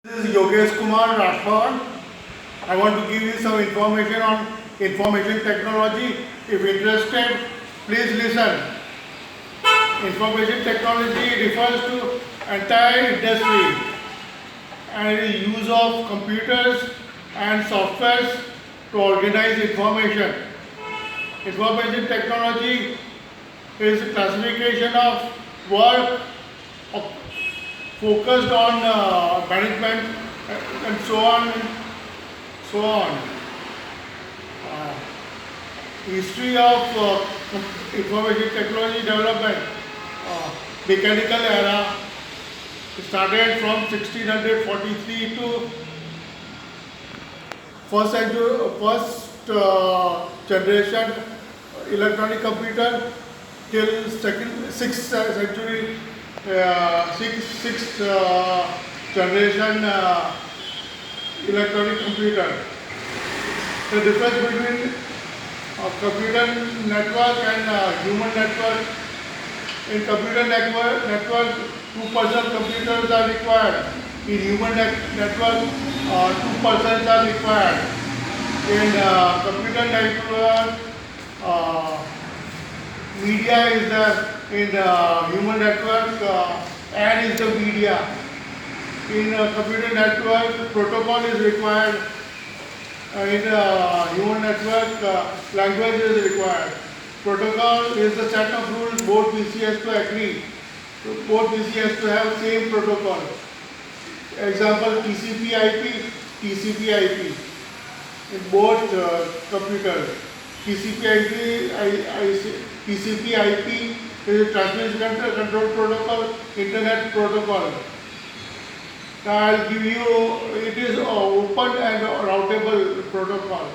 This is Yogeshkumar Rathod. I want to give you some information on information technology. If interested, please listen. Information technology refers to entire industry and use of computers and softwares to organize information. Information technology is a classification of work focused on management and so on. History of information technology development. Mechanical era started from 1643 to first generation electronic computer till sixth century. Sixth generation electronic computer. The difference between computer network and human network. In computer network, two-person computers are required. In human network, two persons are required. In computer network, media is there. In human network, and is the media. In computer network, protocol is required. In human network, language is required. Protocol is the set of rules both PC has to agree. Both PC has to have same protocol. Example: TCP/IP, TCP/IP. In both computers, TCP/IP is a transmission control protocol, internet protocol. Now I'll give you, it is open and routable protocol.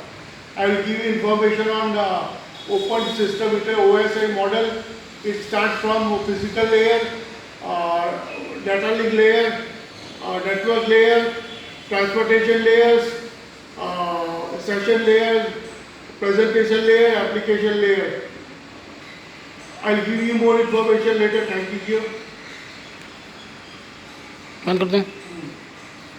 I will give you information on the open system with a OSI model. It starts from physical layer, data link layer, network layer, transportation layers, session layers, presentation layer, application layer. I'll give you more information later. Thank you. बंद कर दें।